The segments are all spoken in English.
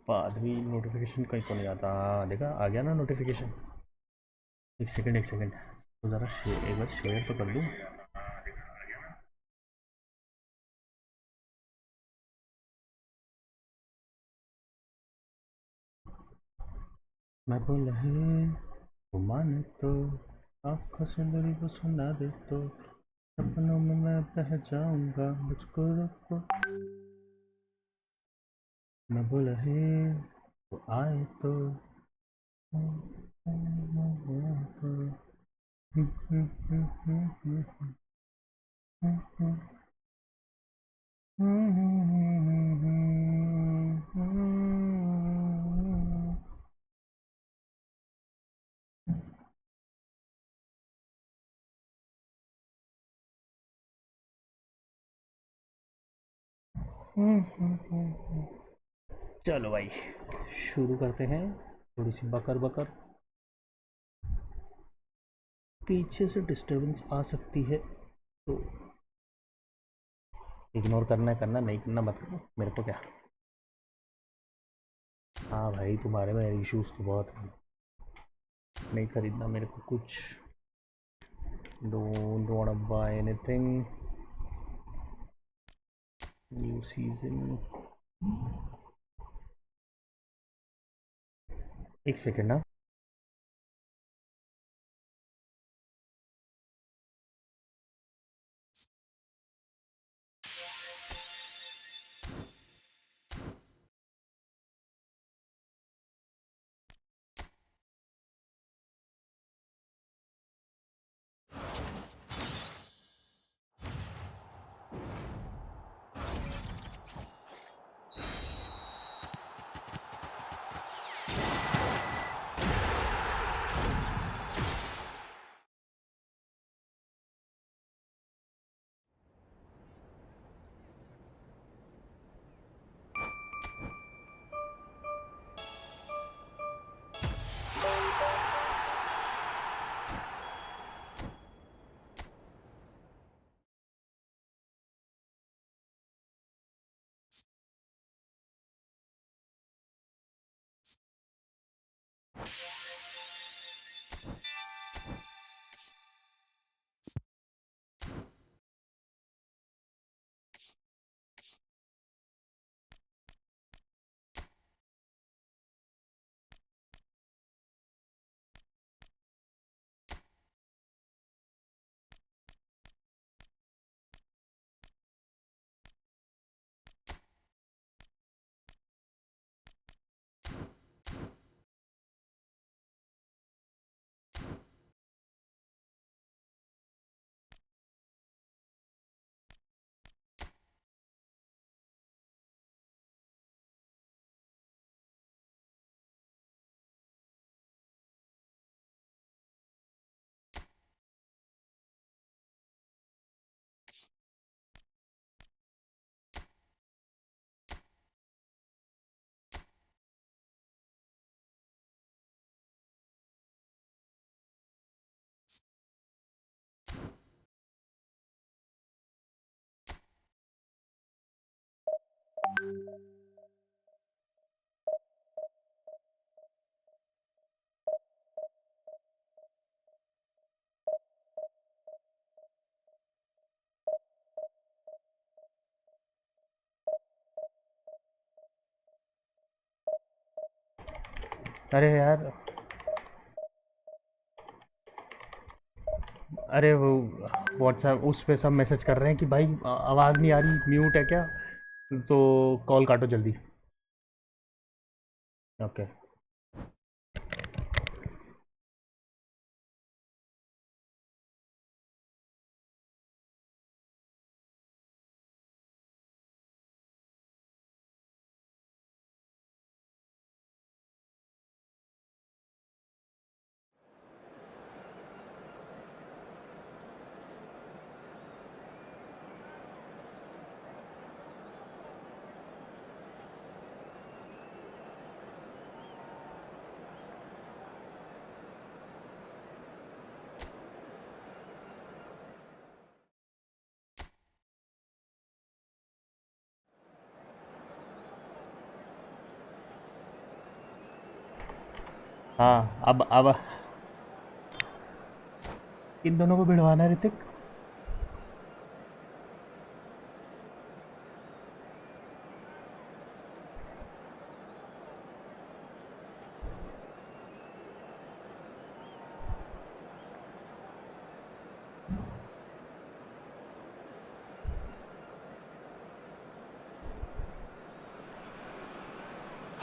बाद भी नोटिफिकेशन कहीं तो नहीं आता। हाँ देखा, आ गया ना नोटिफिकेशन। एक सेकंड एक सेकंड, तो ज़रा एक बार शेयर तो कर दूँ। मैं बोल है वो माने तो, आपका सुंदरी को सुना दे तो, सपनों में मैं बह जाऊंगा, मुझको रोको। मैं बोल है वो आए तो, चलो भाई शुरू करते हैं। थोड़ी सी बकर बकर, पीछे से डिस्टरबेंस आ सकती है तो इग्नोर करना है, करना नहीं करना मत करो, मेरे को क्या। हाँ भाई तुम्हारे में इश्यूज तो बहुत हैं। नहीं खरीदना मेरे को कुछ। Don't want bye anything. New season. एक सेकेंड ना। अरे यार, अरे वो व्हाट्सएप उस पे सब मैसेज कर रहे हैं कि भाई आवाज़ नहीं आ रही, म्यूट है क्या। तो कॉल काटो जल्दी। ओके। हाँ अब इन दोनों को भिड़वाना है Hrithik.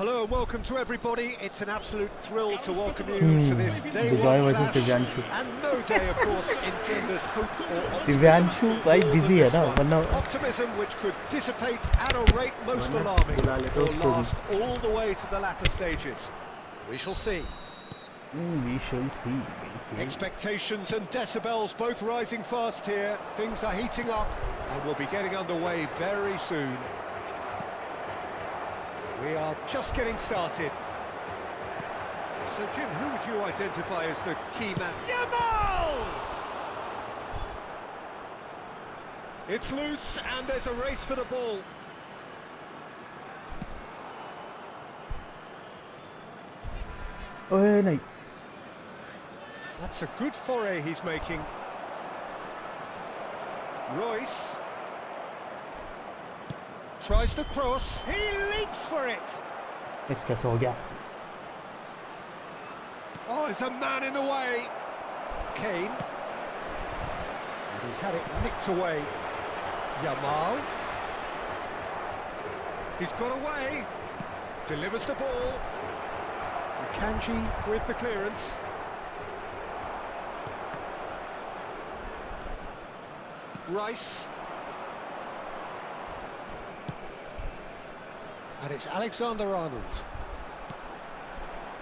Hello and welcome to everybody. It's an absolute thrill to welcome you to this day Bijoy one versus clash. Divyanshu. And no day, of course, engenders hope or optimism. Divyanshu भाई more busy than है this ना, one. वरना Optimism which could dissipate at a rate most alarming बुला लेते or उसको भी। last all the way to the latter stages. We shall see. We shall see. Expectations and decibels both rising fast here. Things are heating up and we'll be getting underway very soon. We are just getting started. So, Jim, who would you identify as the key man? Yamal! It's loose and there's a race for the ball. ओए नहीं। That's a good foray he's making. Royce tries the cross. He leaps for it. Miss कैसे हो गया? Oh, there's a man in the way. Kane. And he's had it nicked away. Yamal. He's got away. Delivers the ball. Akanji with the clearance. Rice. And it's Alexander-Arnold.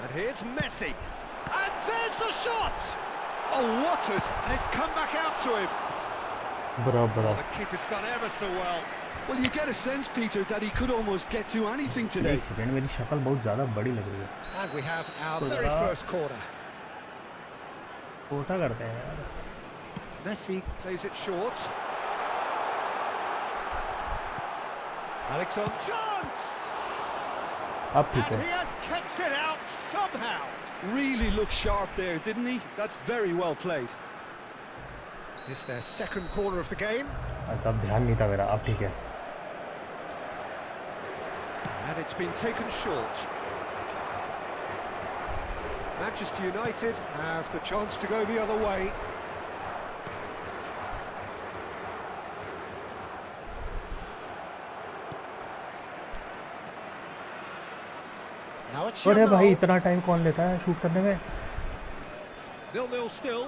And here's Messi. And there's the shot! Oh, Waters! And it's come back out to him. बराबर। The keeper's done ever so well. Well, you get a sense, Peter, that he could almost get to anything today. एक second, मेरी शक्ल बहुत ज़्यादा बड़ी लग रही है। And we have our very first corner. छोटा करते हैं यार। Messi plays it short. Alexander chance! अब ठीक And है। he has kept it out somehow. Really looked sharp there, didn't he? That's very well played. It's their second corner of the game. तब ध्यान नहीं था मेरा, अब ठीक है। And it's been taken short. Manchester United have the chance to go the other way. Now it's अरे भाई Yamal. इतना टाइम कौन लेता है शूट करने में? 0-0 still.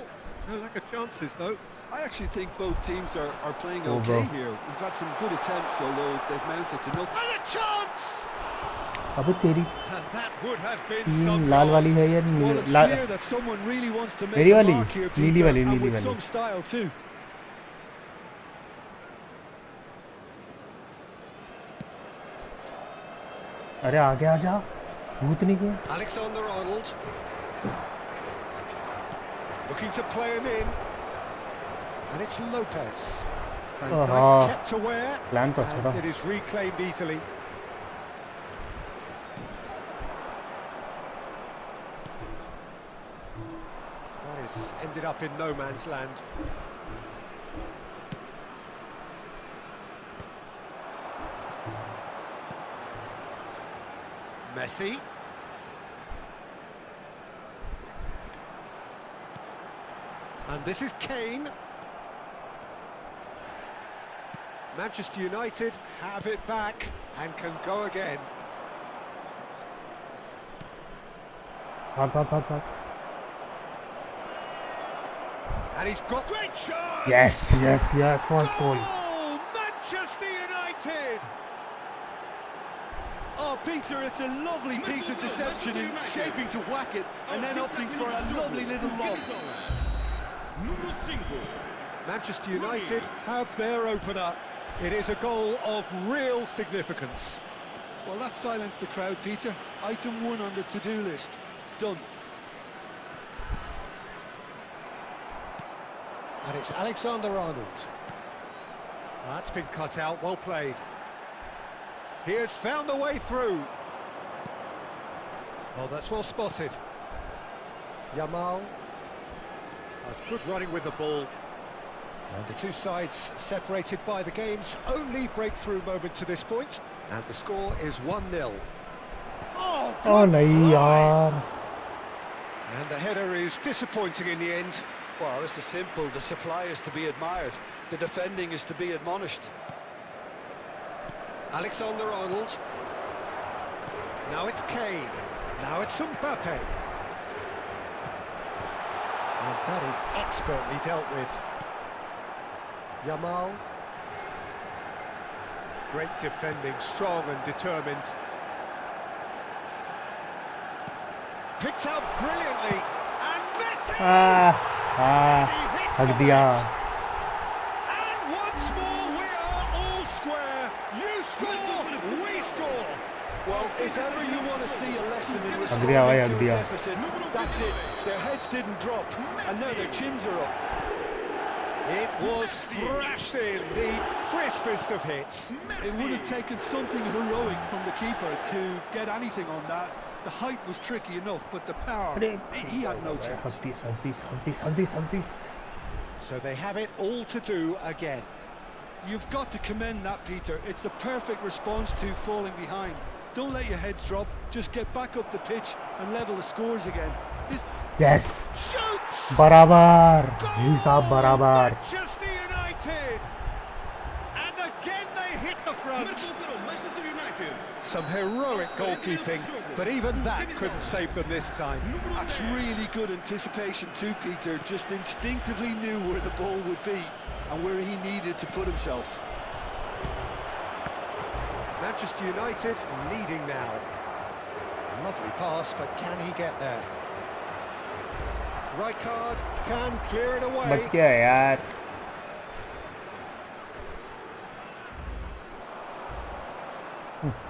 No lack of chances though. I actually think both teams are playing Oh, okay bro. here. We've had some good attempts, although they've mounted to nothing. And a chance! अबे तेरी And that would have been team some Lal goal. वाली है या Well, it's नीली? clear that someone really wants to make मेरी a वाली? mark here, नीली Peter, वाली, and नीली with वाली। some style too. अरे आगे आ जा, भूत नहीं के। Alexander-Arnold. Looking to play him in. And it's Lopez. Van Dijk kept aware. Plan तो अच्छा था। And it is reclaimed easily. That is ended up in no man's land. Messi. And this is Kane. Manchester United have it back and can go again. भाग भाग भाग भाग। And he's got great chance! Yes, yes, yes, first goal. Goal! Manchester United! Oh, Peter, it's a lovely piece of deception in shaping to whack it and then opting for a lovely little lob. Manchester United have their opener. It is a goal of real significance. Well, that silenced the crowd, Peter. Item 1 on the to-do list. Done. And it's Alexander-Arnold. That's been cut out, well played. He has found the way through. Oh, that's well spotted. Yamal. That's good running with the ball. And the two sides separated by the game's only breakthrough moment to this point. And the score is 1-0. Oh, Oh good nahi play. yaar. And the header is disappointing in the end. Well, this is simple. The supply is to be admired. The defending is to be admonished. Alexander-Arnold. Now it's Kane. Now it's Mbappe. And that is expertly dealt with. Yamal. Great defending, strong and determined. Picked out brilliantly. And Messi! हक दिया. And once more we are all square. You score, we score. Well, if ever you want to see a lesson in Agdiya, responding bhai, to a agdiya. deficit, that's it. Their heads didn't drop, and now their chins are up. It was thrashed in, the crispest of hits. It would have taken something heroic from the keeper to get anything on that. The height was tricky enough, but the power, he had no chance. हक this. So they have it all to do again. You've got to commend that, Peter. It's the perfect response to falling behind. Don't let your heads drop. Just get back up the pitch and level the scores again. This Yes. Shoots! बराबर. Goal! हिसाब बराबर. Manchester United! And again they hit the front. Some heroic goalkeeping, but even that couldn't save them this time. That's really good anticipation too, Peter. Just instinctively knew where the ball would be and where he needed to put himself. Manchester United leading now. Lovely pass, but can he get there? Rijkaard can clear it away. बच गया यार.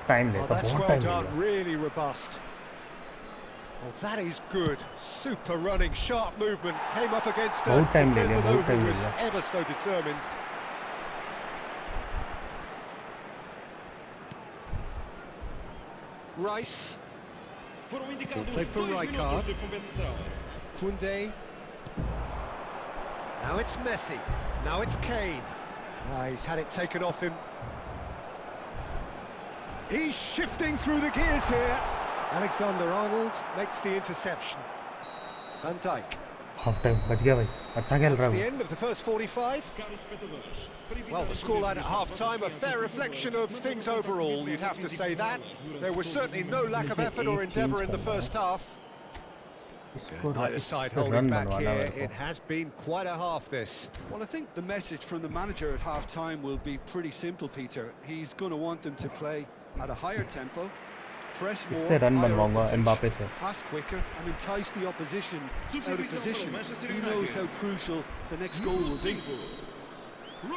Time Oh, लेता that's बहुत well time done, लेता. really robust. Oh, that is good. Super running, sharp movement. Came up against a बहुत time ले लिया, defender बहुत time who ले was लिया. ever so determined. Rice. Played for Rijkaard. Koundé. Now it's Messi. Now it's Kane. He's had it taken off him. He's shifting through the gears here. Alexander-Arnold makes the interception. Van Dijk. Half time बच गया भाई. अच्छा खेल रहा That's the है. end of the first 45. Well, the scoreline at half-time, a fair reflection of things overall, you'd have to say that. There was certainly no lack of effort or endeavour in the first half. इसको Neither side इसको holding run back बनवाना here. मेरे It को. has been quite a half, this. Well, I think the message from the manager at half-time will be pretty simple, Peter. He's going to want them to play at a higher tempo, press more, इससे run higher बनवाऊंगा up the pitch, Mbappe से. pass quicker and entice the opposition out of position. He knows how crucial the next goal will be.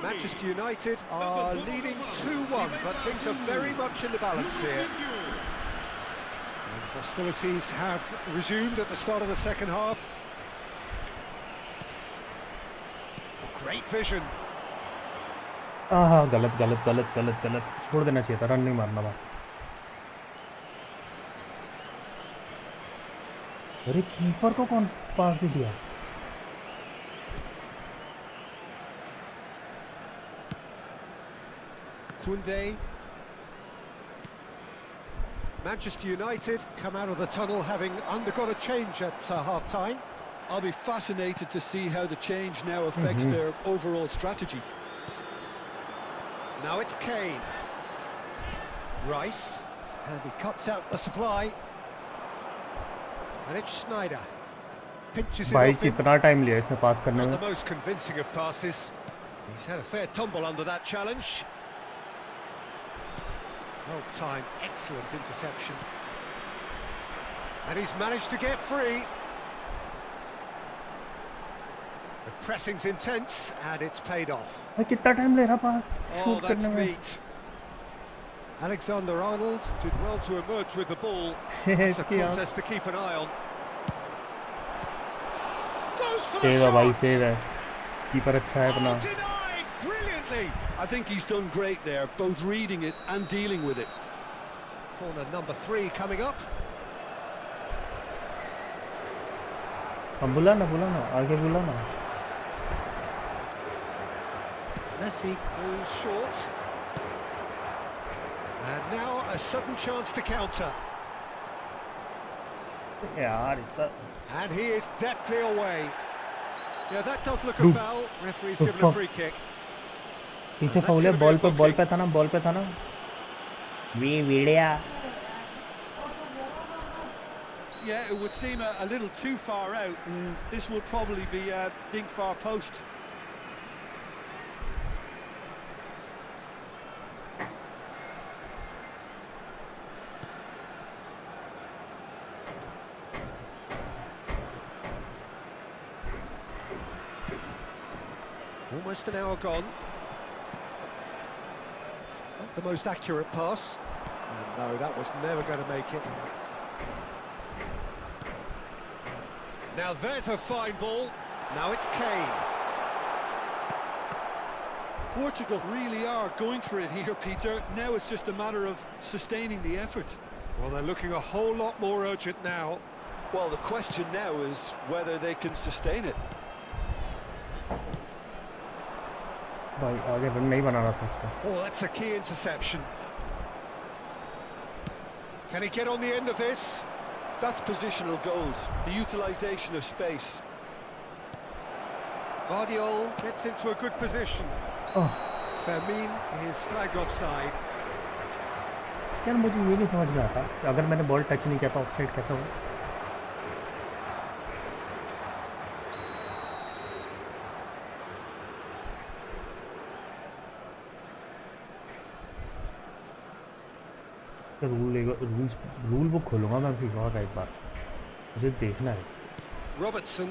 Manchester United are leading 2-1, but things are very much in the balance here. And hostilities have resumed at the start of the second half. Great vision. हाँ गलत गलत गलत गलत गलत. छोड़ देना चाहिए था. रन नहीं मारना था. अरे कीपर को कौन पास दे दिया? Koundé. Manchester United come out of the tunnel having undergone a change at half-time. I'll be fascinated to see how the change now affects their overall strategy. Now it's Kane. Rice. And he cuts out the supply. And it's Schneider. Pinches it भाई off him. कितना time लिया इसने पास करने Not में. the most convincing of passes. He's had a fair tumble under that challenge. Well timed, excellent interception. And he's managed to get free. The pressing's intense and it's paid off. भाई कितना time ले रहा पास Oh, shoot that's करने में. neat. Alexander-Arnold did well to emerge with the ball. It's a इसकी आँख. contest to keep an eye on. Goes for the save है भाई shot! सेव है. कीपर अच्छा है अपना. Oh, denied brilliantly. I think he's done great there, both reading it and dealing with it. Corner number 3 coming up. अब बुला ना आगे बुला ना. Messi goes short. And now a sudden chance to counter. यार इतना. And he is deftly away. Yeah, that does look a Dude. foul. Referee's Oh, given a fuck. free kick. पीछे that's foul है. gonna be a ball booking. पे था ना. वी वीडिया. Yeah, it would seem a little too far out, and this would probably be a dink far post. Almost an hour gone. Not the most accurate pass. And no, that was never going to make it. Now there's a fine ball. Now it's Kane. Portugal really are going for it here, Peter. Now it's just a matter of sustaining the effort. Well, they're looking a whole lot more urgent now. Well, the question now is whether they can sustain it. भाई आगे run नहीं बनाना था इसको. Oh, that's a key interception. Can he get on the end of this? That's positional goals, the utilisation of space. Guardiola gets into a good position. Oh. Fermin is flagged offside. यार मुझे ये नहीं समझ में आता कि अगर मैंने बॉल टच नहीं किया तो ऑफसाइड कैसा हो. रूल बुक खोलूंगा मैं फिर और एक बार. मुझे देखना है. Robertson.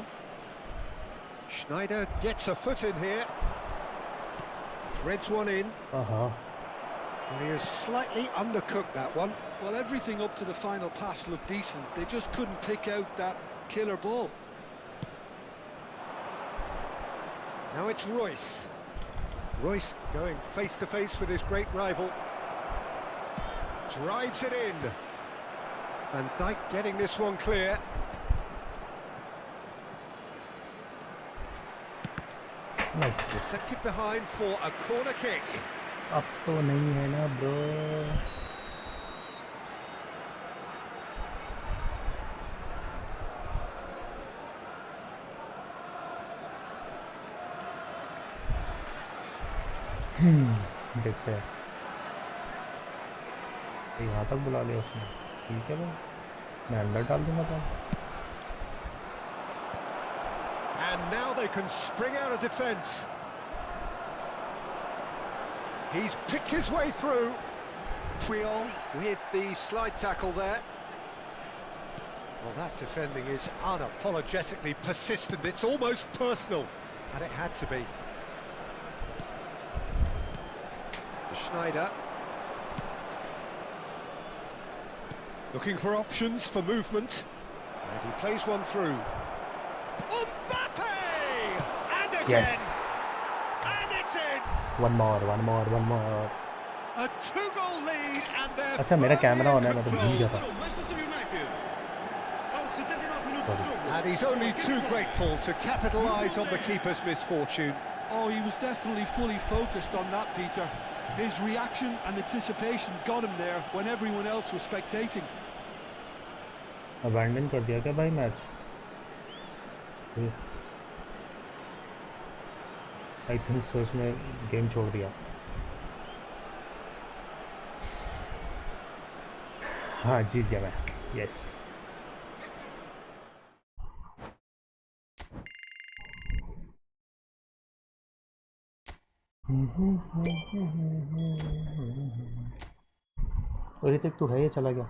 Schneider gets a foot in here. Threads one in. And he has slightly undercooked that one. Well, everything up to the final pass looked decent. They just couldn't pick out that killer ball. Now it's Royce. Royce going face to face with his great rival. Drives it in. Van Dijk getting this one clear. Nice. Deflected behind for a corner kick. अब तो नहीं है ना bro. देखते हैं. यहाँ तक बुला लिया उसने. ठीक है भाई, मैं अंदर डाल दूंगा तो. And now they can spring out of defence. He's picked his way through. Puyol with the slide tackle there. Well, that defending is unapologetically persistent. It's almost personal, and it had to be. Schneider. Looking for options for movement. And he plays one through. Mbappe! And again! Yes. And it's in! One more. A two-goal lead and they're अच्छा मेरा camera on है, मैं तो control. भूल गया था. And he's only too grateful to capitalise on the keeper's misfortune. Oh, he was definitely fully focused on that, Peter. His reaction and anticipation got him there when everyone else was spectating. Abandon कर दिया क्या भाई match? I think so. इसने game छोड़ दिया. हाँ जीत गया मैं. यस. और ऋतिक तू है ये चला गया.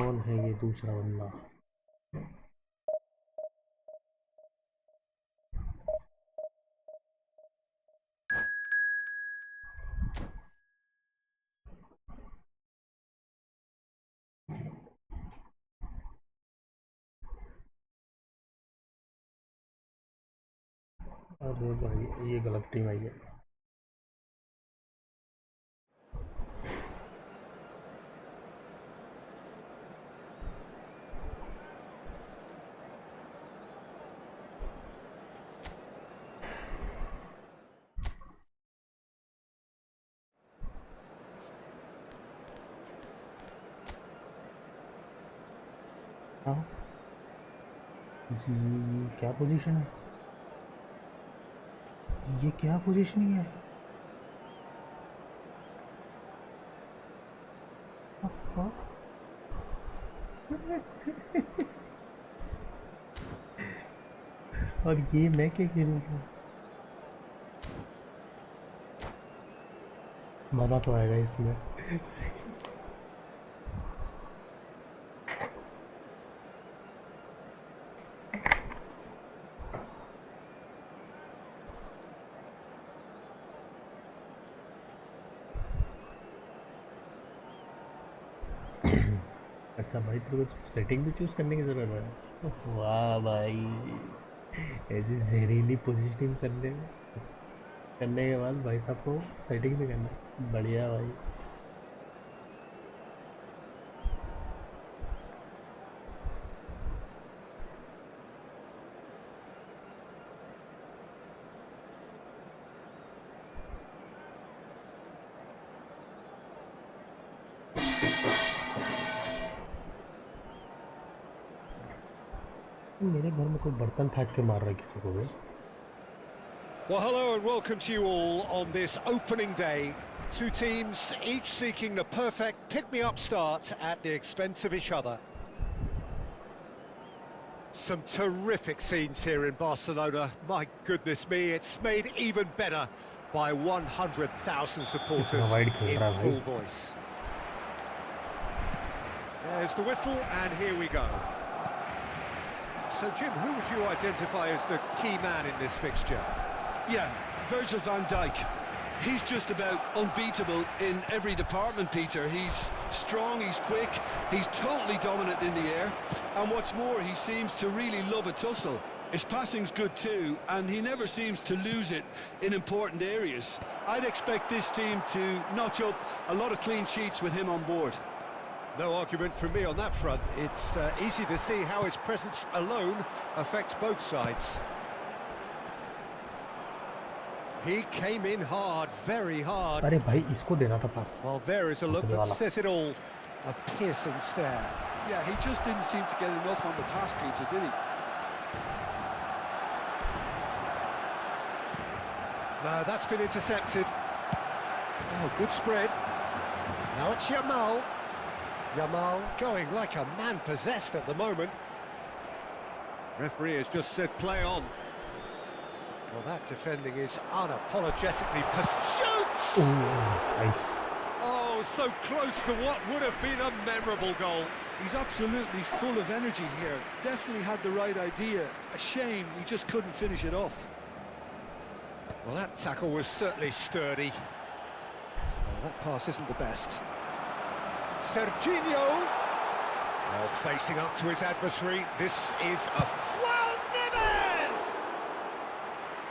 कौन है ये दूसरा बंदा? अरे भाई ये गलत टीम आई है। हाँ जी, क्या पोजीशन है? ये क्या पोजीशनिंग है? What the fuck? और ये मैं क्या खेलूँगा? मज़ा तो आएगा इसमें। अच्छा भाई, तेरे को सेटिंग भी चूज़ करने की ज़रूरत है? वाह भाई, ऐसी जहरीली पोजीशनिंग करने के बाद भाई साहब को सेटिंग भी करना, बढ़िया भाई। मेरे घर में कोई बर्तन फेंक के मार रहा है किसी को भी। Well, hello and welcome to you all on this opening day. Two teams, each seeking the perfect pick-me-up start at the expense of each other. Some terrific scenes here in Barcelona. My goodness me, it's made even better by 100,000 supporters in full voice. There's the whistle, and here we go. So, Jim, who would you identify as the key man in this fixture? Yeah, Virgil van Dijk. He's just about unbeatable in every department, Peter. He's strong, he's quick, he's totally dominant in the air. And what's more, he seems to really love a tussle. His passing's good too, and he never seems to lose it in important areas. I'd expect this team to notch up a lot of clean sheets with him on board. No argument from me on that front. It's easy to see how his presence alone affects both sides. He came in hard, very hard. अरे भाई इसको देना था पास। Well, there is a look that says it all. A piercing stare. Yeah, he just didn't seem to get enough on the pass, Peter, did he? No, that's been intercepted. Oh, good spread. Now it's Yamal. Yamal going like a man possessed at the moment. Referee has just said play on. Well, that defending is unapologetically shoots! Ooh, nice. Oh, so close to what would have been a memorable goal. He's absolutely full of energy here. Definitely had the right idea. A shame he just couldn't finish it off. Well, that tackle was certainly sturdy. Well, that pass isn't the best. Serginho! Well, facing up to his adversary, this is a... Well, Neves!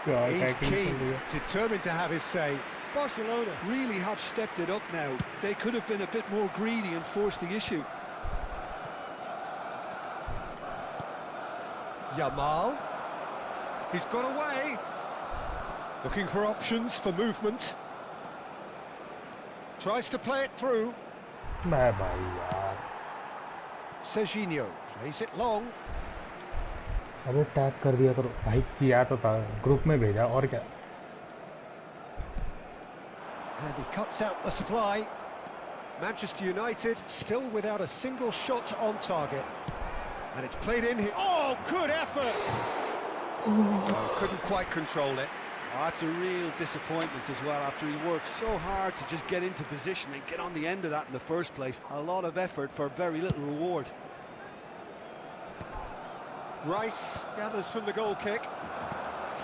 He's keen, determined to have his say. Barcelona really have stepped it up now. They could have been a bit more greedy and forced the issue. Yamal. He's got away. Looking for options for movement. Tries to play it through. मैं भाई यार। Serginho plays it long. अबे tag कर दिया करो भाई, किया तो था, ग्रुप में भेजा और क्या। And he cuts out the supply. Manchester United still without a single shot on target. And it's played in here. Oh, good effort! Oh, couldn't quite control it. Oh, that's a real disappointment as well, after he worked so hard to just get into position and get on the end of that in the first place. A lot of effort for very little reward. Rice gathers from the goal kick.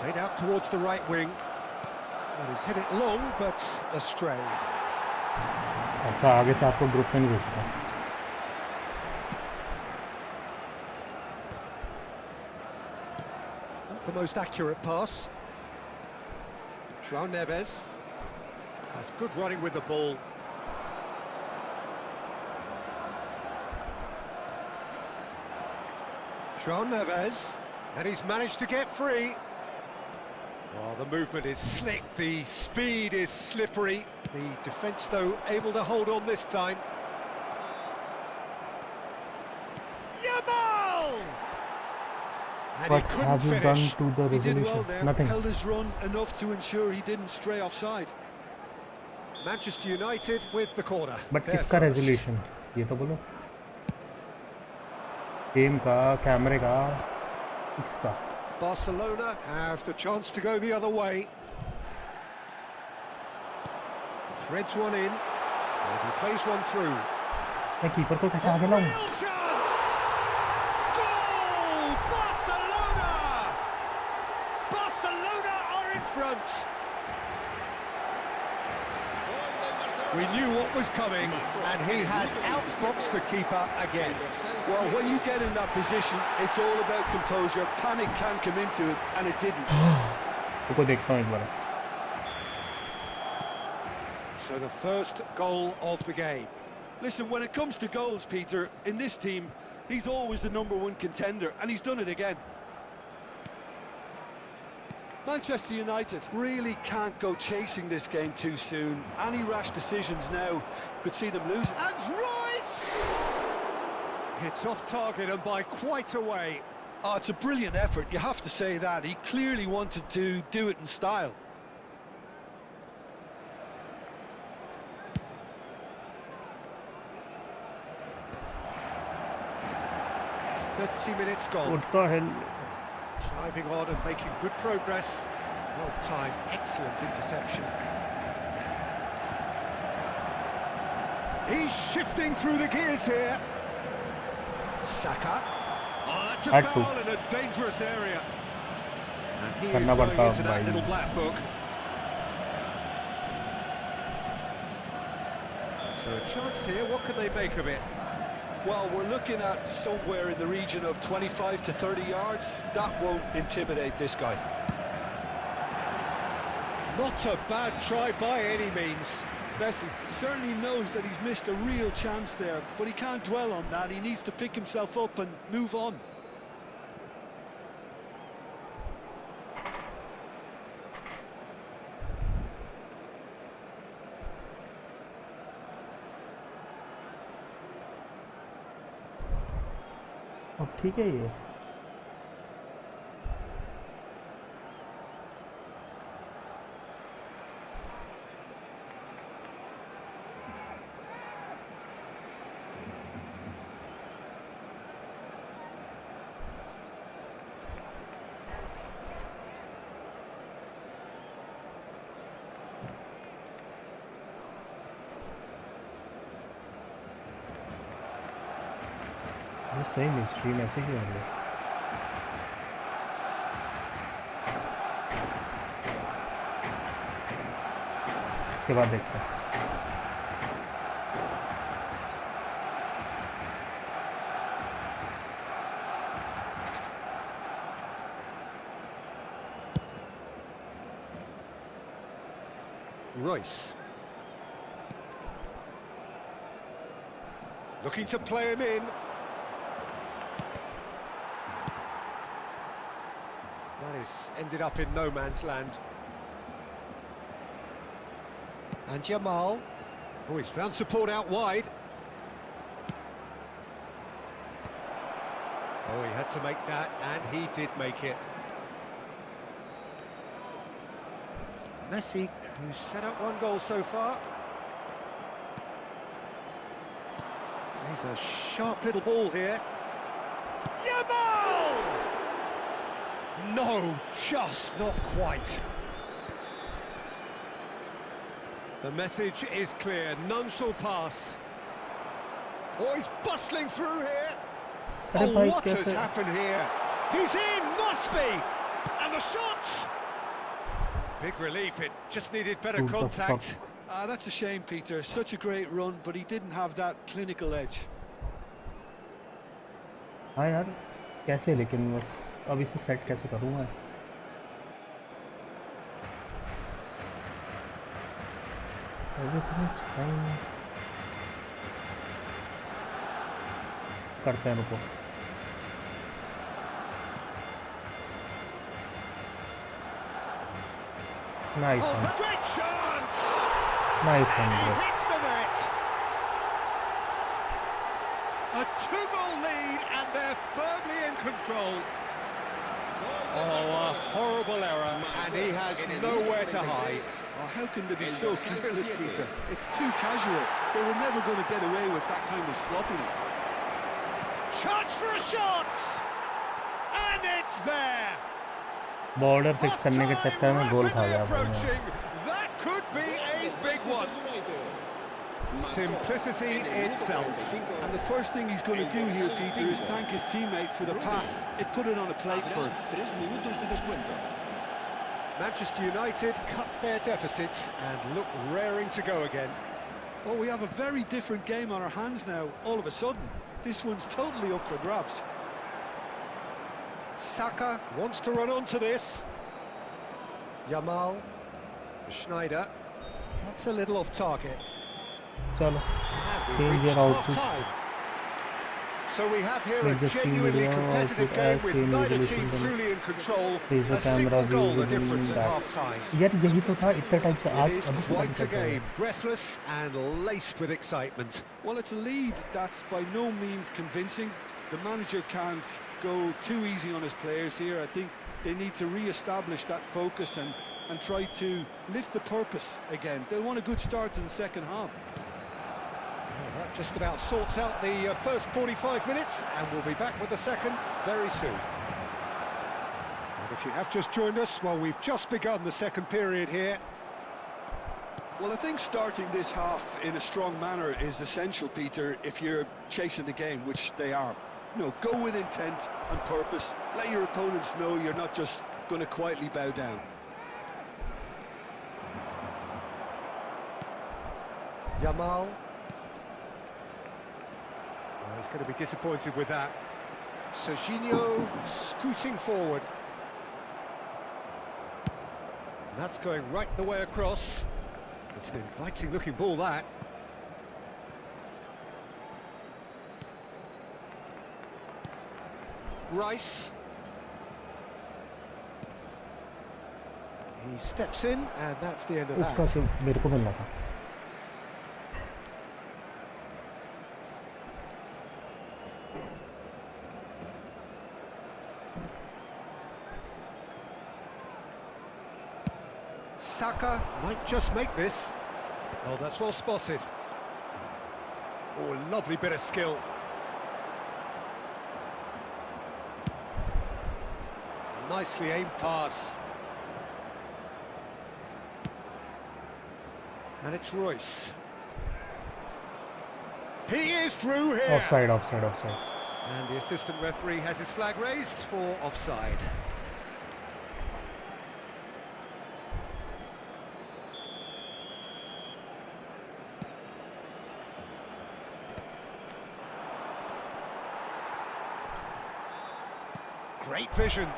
Played out towards the right wing. And he's hit it long, but astray. अच्छा आगे से आपको group में नहीं भेजता. Not the most accurate pass. João Neves has good running with the ball. João Neves, and he's managed to get free. Oh, the movement is slick, the speed is slippery. The defence, though, able to hold on this time. Yamal! And What he couldn't have you finish. done to the He did resolution? well there, Nothing. held his run enough to ensure he didn't stray offside. Manchester United with the corner. But They're किसका first. Resolution ये तो बोलो. Game का, कैमरे का, इसका. Barcelona have the chance to go the other way. Threads one in, and he plays one through. मैं keeper को कैसे आगे लाऊं? Real chance! Goal! Barcelona! Barcelona are in front. We knew what was coming, and he has outfoxed the keeper again. Well, when you get in that position, it's all about composure. Panic can come into it, and it didn't. उसको देखता हूँ एक बार. So the first goal of the game. Listen, when it comes to goals, Peter, in this team, he's always the #1 contender, and he's done it again. Manchester United really can't go chasing this game too soon. Any rash decisions now could see them lose. And Rice! It's off target and by quite a way. Oh, it's a brilliant effort, you have to say that. He clearly wanted to do it in style. What 30 minutes gone. What the hell? Driving on and making good progress. Well timed, excellent interception. He's shifting through the gears here. Saka. Oh, that's a Had to. foul in a dangerous area. And he is करना going पड़ता into that भाई. little black book. So a chance here, what can they make of it? Well, we're looking at somewhere in the region of 25 to 30 yards. That won't intimidate this guy. Not a bad try by any means. Messi certainly knows that he's missed a real chance there, but he can't dwell on that. He needs to pick himself up and move on. अब ठीक है ये. सही नहीं stream ऐसे क्यों हो रही है. इसके बाद देखते हैं. Royce. Looking to play him in. That is ended up in no man's land. And Jamal. Oh, he's found support out wide. Oh, he had to make that, and he did make it. Messi, who's set up one goal so far. He's a sharp little ball here. Yamal! No, just not quite. The message is clear, none shall pass. Oh, he's bustling through here. अरे Oh, भाई what has कैसे happened here? He's in, must be! And the shot! Big relief, it just needed better What the contact. fuck? Ah, that's a shame, Peter. Such a great run, but he didn't have that clinical edge. हाँ यार कैसे, लेकिन बस अब इसे set कैसे करूँ मैं? Everything is fine. करते हैं, रुको. Nice Oh, one. the great chance! Nice And one, he bro. hits the net! A two-goal lead, and they're firmly in control. Oh, a horrible error, and he has nowhere to hide. Oh, how can they be so careless, Peter? It's too casual. They were never going to get away with that kind of sloppiness. Chance for a shot! And it's there! Border fix करने के चक्कर में गोल खा Rapidly गया भाई मैं. approaching. That could be a big one. Simplicity itself. And the first thing he's going to do here, Peter, is thank his teammate for the pass. It put it on a plate for him. Manchester United cut their deficit and look raring to go again. Oh, we have a very different game on our hands now, all of a sudden. This one's totally up for grabs. Saka wants to run onto this. Yamal, Schneider. That's a little off target. चलो And we've Change reached your output. half-time. So we have here a Change the team genuinely video, competitive output game as with team neither resolution team करो. truly in control. Change the A camera single view goal the within difference at that. half-time. यार यही तो था इतने time से. It आज is अभी पता नहीं quite a कैसे game, हुआ. breathless and laced with excitement. Well, it's a lead that's by no means convincing. The manager can't go too easy on his players here. I think they need to re-establish that focus and try to lift the purpose again. They want a good start to the second half. Well, that just about sorts out the first 45 minutes, and we'll be back with the second very soon. And if you have just joined us, well, we've just begun the second period here. Well, I think starting this half in a strong manner is essential, Peter, if you're chasing the game, which they are. You know, go with intent and purpose. Let your opponents know you're not just going to quietly bow down. Yamal. Well, he's going to be disappointed with that. Serginho scooting forward. And that's going right the way across. It's an inviting looking ball, that. Rice. He steps in, and that's the end of उसका that. तो मेरे को मिलना था. Saka might just make this. Oh, that's well spotted. Oh, lovely bit of skill. Nicely aimed pass. And it's Royce. He is through here. Offside, offside, offside. And the assistant referee has his flag raised for offside. Great vision.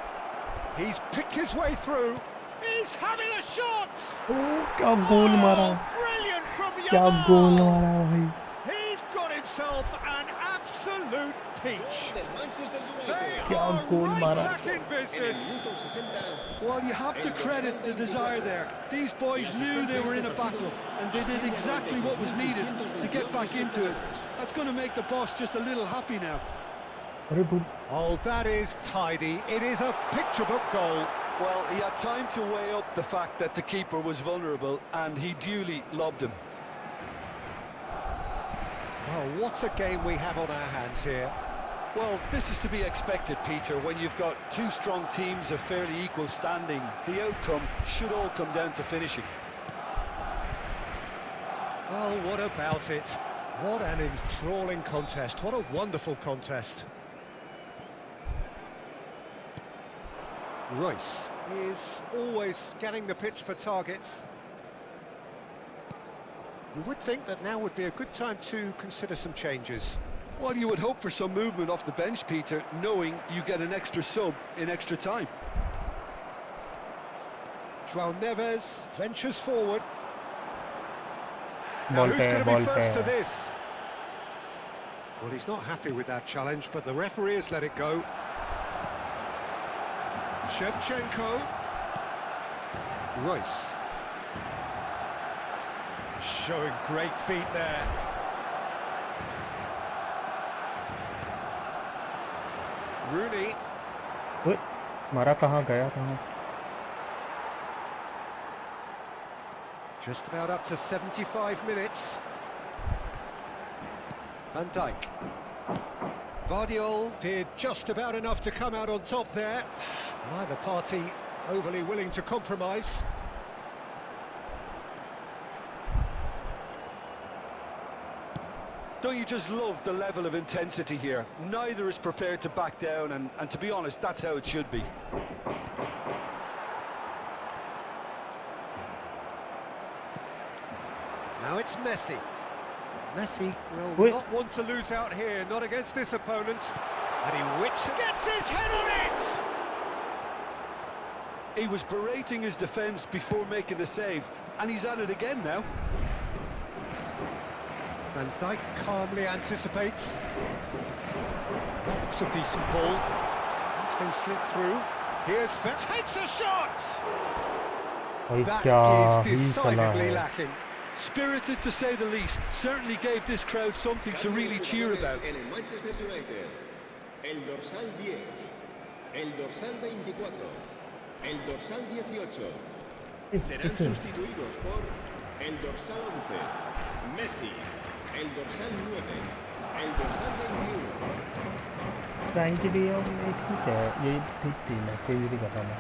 He's picked his way through. He's having a shot. ओह क्या गोल मारा. Brilliant from क्या गोल Yamal. मारा भाई. He's got himself an absolute peach. They क्या are goal right मारा. back in business. Well, you have to credit the desire there. These boys knew they were in a battle, and they did exactly what was needed to get back into it. That's going to make the boss just a little happy now. अरे dude, Oh, that is tidy. It is a picture book goal. Well, he had time to weigh up the fact that the keeper was vulnerable, and he duly lobbed him. Well, what a game we have on our hands here. Well, this is to be expected, Peter, when you've got two strong teams of fairly equal standing. The outcome should all come down to finishing. Well, what about it? What an enthralling contest. What a wonderful contest. Royce is always scanning the pitch for targets. You would think that now would be a good time to consider some changes. Well, you would hope for some movement off the bench, Peter, knowing you get an extra sub in extra time. João Neves ventures forward. Now, Ball who's pe, going to ball be first pe. to this? Well, he's not happy with that challenge, but the referee has let it go. Shevchenko. Royce. Showing great feet there. Rooney. ओए, मारा कहाँ गया कहाँ? Just about up to 75 minutes. Van Dijk. Vardiol did just about enough to come out on top there. Neither party overly willing to compromise. Don't you just love the level of intensity here? Neither is prepared to back down, and to be honest, that's how it should be. Now it's Messi. Messi will Wait. not want to lose out here, not against this opponent. And he whips, gets his head on it! He was berating his defence before making the save, and he's at it again now. Van Dijk calmly anticipates. That looks a decent ball. It's been slipped through. Here's takes a shot! भाई That क्या is ही चला decidedly है. lacking. Spirited to say the least, certainly gave this crowd something to really cheer about. En el Manchester United, el dorsal 10, el dorsal 24, el dorsal 18 serán sustituidos por el dorsal 11, Messi, el dorsal 9, el dorsal 21. Frenkie de Jong ये ठीक है, ये ठीक team है, change नहीं करना मैं.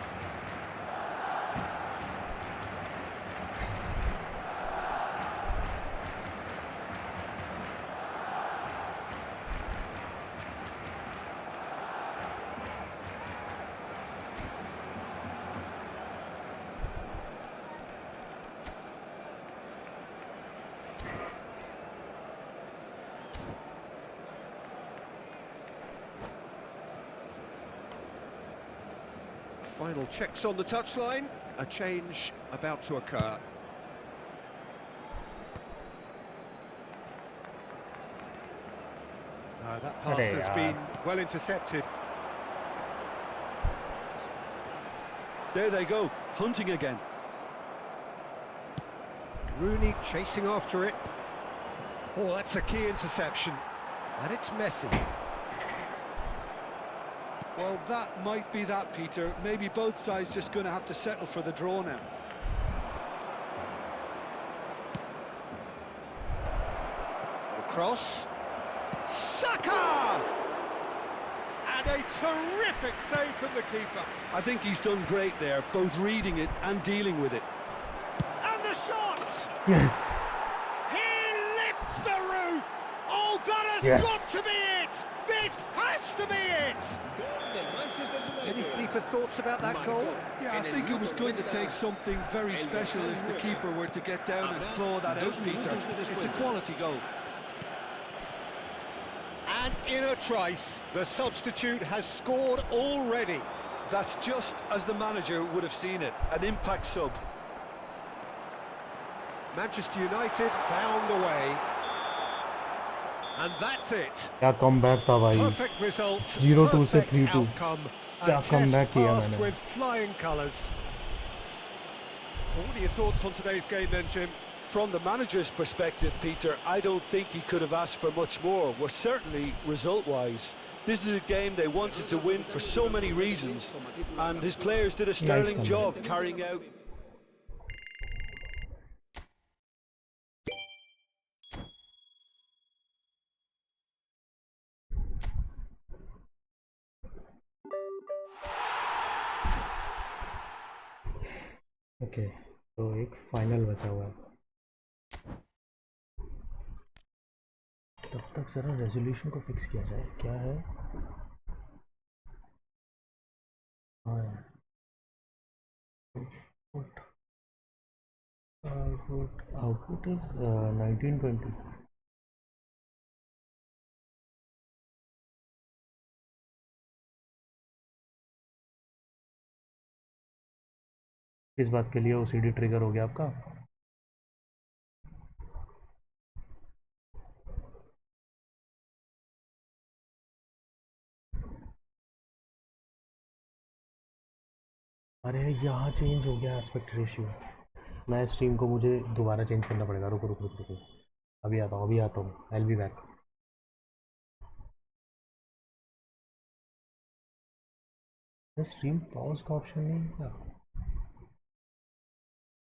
Final checks on the touchline. A change about to occur. No, that pass Arey has yaar. been well intercepted. There they go, hunting again. Rooney chasing after it. Oh, that's a key interception. And it's Messi. Well, that might be that, Peter. Maybe both sides just going to have to settle for the draw now. Cross. Saka! And a terrific save from the keeper. I think he's done great there, both reading it and dealing with it. And the shot! Yes. He lifts the roof! Oh, that has Yes. got to be it! This has to be it! Gol del Manchester Any United. deeper thoughts about that goal? Yeah, I think it was going to take something very special if the keeper were to get down and claw that out, Peter. It's a quality goal. And in a trice, the substitute has scored already. That's just as the manager would have seen it, an impact sub. Manchester United found a way. And that's it. क्या comeback था भाई. Perfect result, 0-2 से perfect 3-2. outcome. क्या A test comeback किया passed मैंने. with flying colours. Well, what are your thoughts on today's game then, Jim? From the manager's perspective, Peter, I don't think he could have asked for much more. Well, certainly result-wise. This is a game they wanted to win for so many reasons, and his players did a sterling comeback. job carrying out. Okay, तो एक final बचा हुआ है. तब तक ज़रा resolution को fix किया जाए, क्या है। हाँ आउटपुट इज 1920। किस बात के लिए ओसीडी ट्रिगर हो गया आपका? अरे यहाँ चेंज हो गया एस्पेक्ट रेशियो। मैं स्ट्रीम को मुझे दोबारा चेंज करना पड़ेगा। रुको रुको रुको रुको, अभी आता हूँ, अभी आता हूँ, I will be back. Stream pause का ऑप्शन नहीं है क्या?